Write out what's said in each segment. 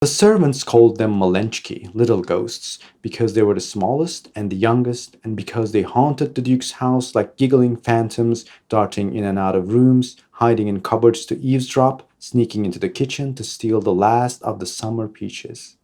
The servants called them Malenchki, little ghosts, because they were the smallest and the youngest, and because they haunted the Duke's house like giggling phantoms, darting in and out of rooms, hiding in cupboards to eavesdrop, sneaking into the kitchen to steal the last of the summer peaches.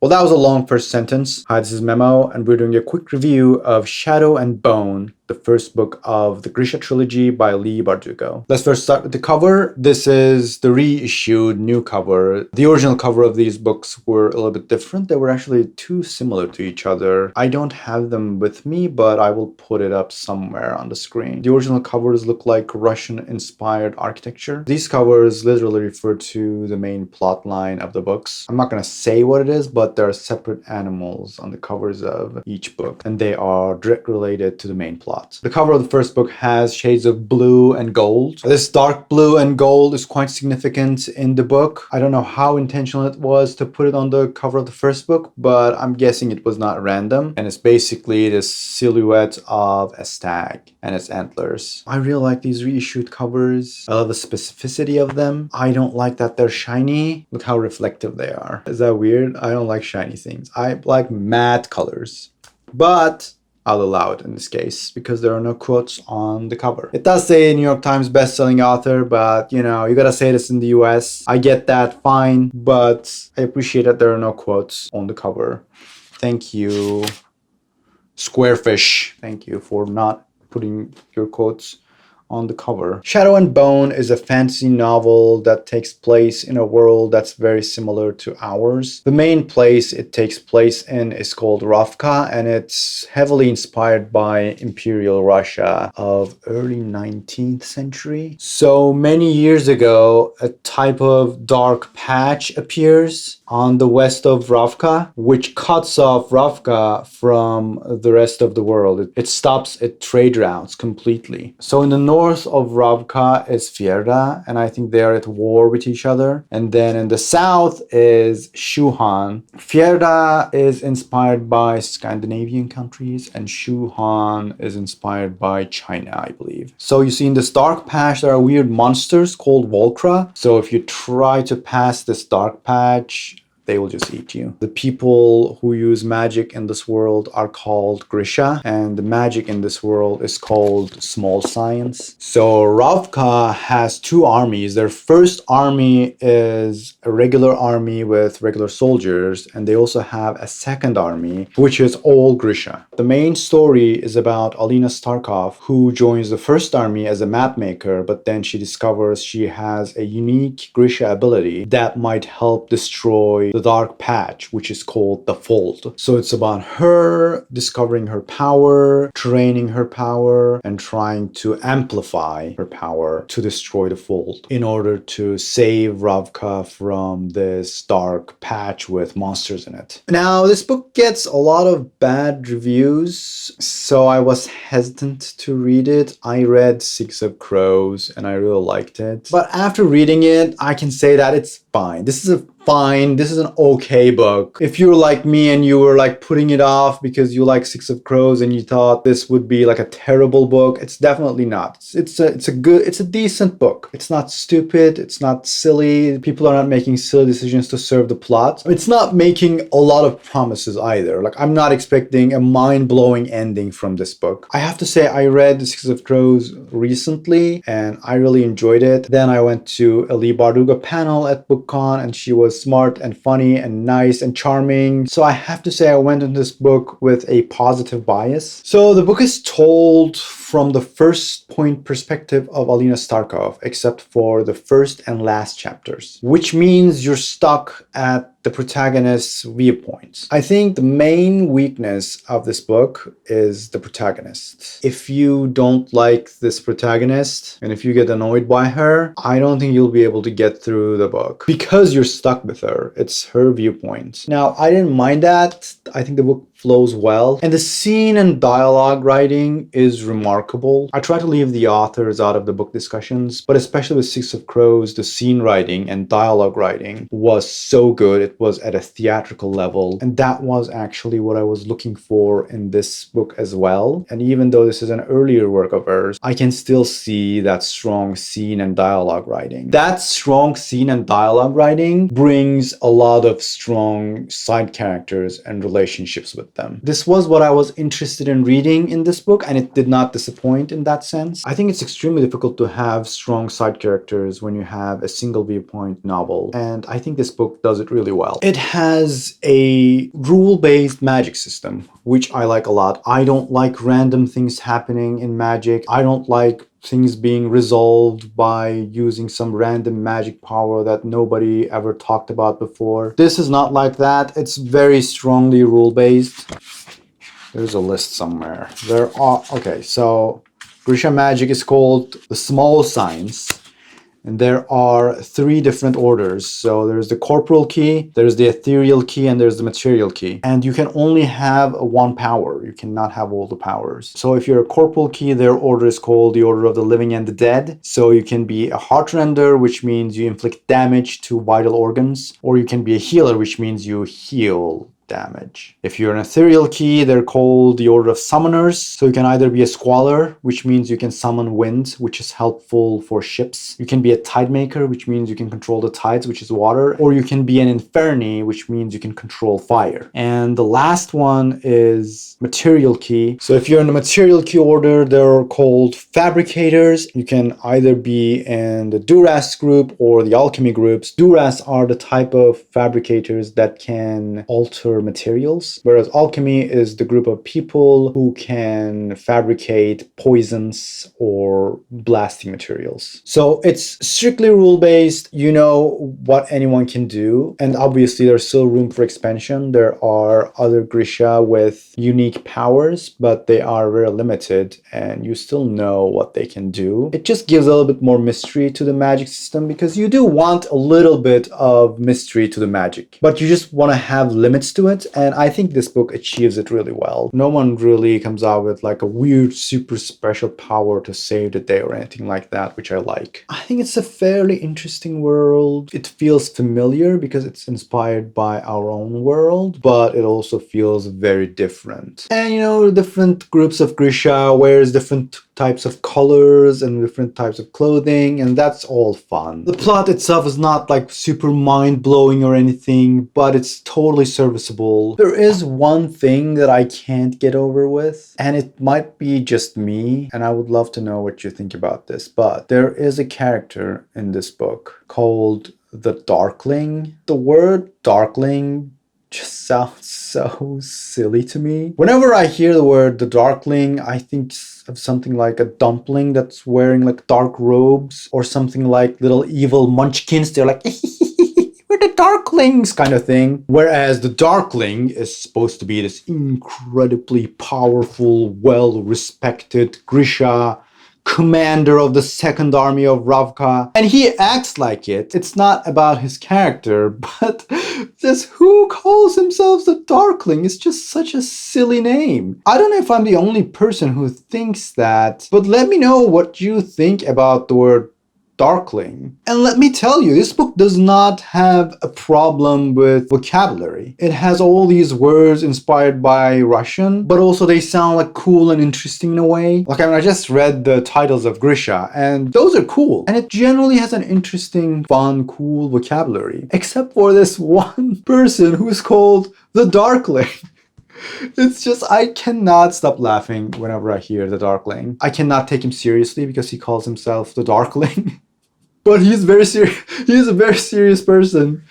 Well, that was a long first sentence. Hi, this is Memo, and we're doing a quick review of Shadow and Bone, the first book of the Grisha trilogy by Leigh Bardugo. Let's first start with the cover. This is the reissued new cover. The original cover of these books were a little bit different. They were actually too similar to each other. I don't have them with me, but I will put it up somewhere on the screen. The original covers look like Russian-inspired architecture. These covers literally refer to the main plot line of the books. I'm not going to say what it is, but there are separate animals on the covers of each book, and they are directly related to the main plot. The cover of the first book has shades of blue and gold. This dark blue and gold is quite significant in the book. I don't know how intentional it was to put it on the cover of the first book, but I'm guessing it was not random. And it's basically this silhouette of a stag and its antlers. I really like these reissued covers. I love the specificity of them. I don't like that they're shiny. Look how reflective they are. Is that weird? I don't like shiny things. I like matte colors. But I'll allow it in this case because there are no quotes on the cover. It does say New York Times bestselling author, but you know, you gotta say this in the US. I get that, fine, but I appreciate that there are no quotes on the cover. Thank you, Squarefish. Thank you for not putting your quotes on the cover. Shadow and Bone is a fantasy novel that takes place in a world that's very similar to ours. The main place it takes place in is called Ravka, and it's heavily inspired by Imperial Russia of early 19th century. So many years ago, a type of dark patch appears on the west of Ravka, which cuts off Ravka from the rest of the world. It stops its trade routes completely. So in the north of Ravka is Fjerda, and I think they are at war with each other. And then in the south is Shuhan. Fjerda is inspired by Scandinavian countries, and Shuhan is inspired by China, I believe. So you see in this dark patch, there are weird monsters called Volcra. So if you try to pass this dark patch, they will just eat you. The people who use magic in this world are called Grisha, and the magic in this world is called small science. So Ravka has two armies. Their first army is a regular army with regular soldiers, and they also have a second army, which is all Grisha. The main story is about Alina Starkov, who joins the first army as a map maker, but then she discovers she has a unique Grisha ability that might help destroy the dark patch, which is called the Fold. So it's about her discovering her power, training her power, and trying to amplify her power to destroy the Fold in order to save Ravka from this dark patch with monsters in it. Now, this book gets a lot of bad reviews, so I was hesitant to read it. I read Six of Crows and I really liked it. But after reading it, I can say that it's fine. This is an okay book. If you're like me and you were like putting it off because you like Six of Crows and you thought this would be like a terrible book, it's definitely not. It's a decent book. It's not stupid. It's not silly. People are not making silly decisions to serve the plot. It's not making a lot of promises either. Like, I'm not expecting a mind-blowing ending from this book. I have to say, I read Six of Crows recently and I really enjoyed it. Then I went to a Leigh Bardugo panel at BookCon and she was smart and funny and nice and charming. So I have to say I went into this book with a positive bias. So the book is told from the first point perspective of Alina Starkov, except for the first and last chapters, which means you're stuck at the protagonist's viewpoint. I think the main weakness of this book is the protagonist. If you don't like this protagonist and if you get annoyed by her, I don't think you'll be able to get through the book because you're stuck with her. It's her viewpoint. Now, I didn't mind that. I think the book flows well. And the scene and dialogue writing is remarkable. I try to leave the authors out of the book discussions, but especially with Six of Crows, the scene writing and dialogue writing was so good. It was at a theatrical level. And that was actually what I was looking for in this book as well. And even though this is an earlier work of hers, I can still see that strong scene and dialogue writing. That strong scene and dialogue writing brings a lot of strong side characters and relationships with them. This was what I was interested in reading in this book, and it did not disappoint in that sense. I think it's extremely difficult to have strong side characters when you have a single viewpoint novel, and I think this book does it really well. It has a rule-based magic system, which I like a lot. I don't like random things happening in magic. I don't like things being resolved by using some random magic power that nobody ever talked about before. This is not like that. It's very strongly rule-based. There's a list somewhere. Okay, so Grisha magic is called the small science. And there are 3 different orders. So there's the corporal key, there's the ethereal key, and there's the material key. And you can only have 1 power. You cannot have all the powers. So if you're a corporal key, their order is called the order of the living and the dead. So you can be a heartrender, which means you inflict damage to vital organs. Or you can be a healer, which means you heal damage. If you're an ethereal key, they're called the order of summoners. So you can either be a squaller, which means you can summon wind, which is helpful for ships. You can be a tide maker, which means you can control the tides, which is water. Or you can be an inferni, which means you can control fire. And the last one is material key. So if you're in the material key order, they're called fabricators. You can either be in the Duras group or the alchemy groups. Duras are the type of fabricators that can alter materials, whereas alchemy is the group of people who can fabricate poisons or blasting materials. So it's strictly rule-based. You know what anyone can do, and obviously there's still room for expansion. There are other Grisha with unique powers, but they are very limited, and you still know what they can do. It just gives a little bit more mystery to the magic system, because you do want a little bit of mystery to the magic, but you just want to have limits to it, and I think this book achieves it really well. No one really comes out with like a weird super special power to save the day or anything like that, which I like. I think it's a fairly interesting world. It feels familiar because it's inspired by our own world, but it also feels very different. And you know, different groups of Grisha wears different types of colors and different types of clothing, and that's all fun. The plot itself is not like super mind-blowing or anything, but it's totally serviceable. There is one thing that I can't get over with, and it might be just me, and I would love to know what you think about this, but there is a character in this book called the Darkling. The word Darkling just sounds so silly to me. Whenever I hear the word the Darkling, I think of something like a dumpling that's wearing like dark robes, or something like little evil munchkins. They're like, we're the Darklings kind of thing. Whereas the Darkling is supposed to be this incredibly powerful, well-respected Grisha commander of the second army of Ravka, and he acts like it. It's not about his character, but just who calls himself the Darkling? It's just such a silly name. I don't know if I'm the only person who thinks that, but let me know what you think about the word Darkling. And let me tell you, this book does not have a problem with vocabulary. It has all these words inspired by Russian, but also they sound like cool and interesting in a way. Like, I mean, I just read the titles of Grisha, and those are cool. And it generally has an interesting, fun, cool vocabulary. Except for this one person who is called the Darkling. It's just, I cannot stop laughing whenever I hear the Darkling. I cannot take him seriously because he calls himself the Darkling. But he's very serious. He's a very serious person.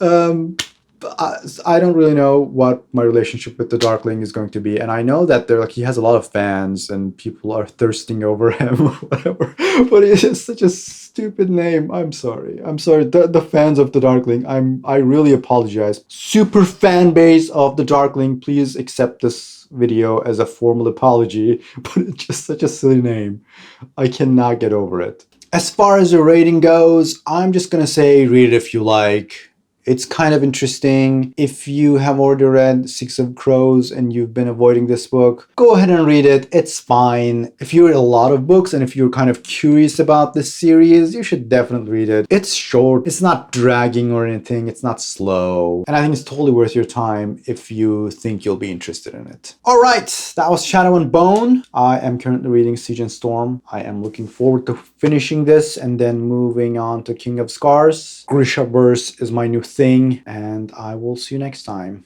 I don't really know what my relationship with the Darkling is going to be, and I know that he has a lot of fans and people are thirsting over him or whatever. But it is such a stupid name. I'm sorry. The fans of the Darkling. I really apologize. Super fan base of the Darkling, please accept this video as a formal apology. But it's just such a silly name. I cannot get over it. As far as the rating goes, I'm just gonna say read it if you like. It's kind of interesting. If you have already read Six of Crows and you've been avoiding this book, go ahead and read it. It's fine. If you read a lot of books and if you're kind of curious about this series, you should definitely read it. It's short. It's not dragging or anything. It's not slow. And I think it's totally worth your time if you think you'll be interested in it. All right, that was Shadow and Bone. I am currently reading Siege and Storm. I am looking forward to finishing this and then moving on to King of Scars. Grishaverse is my new thing, and I will see you next time.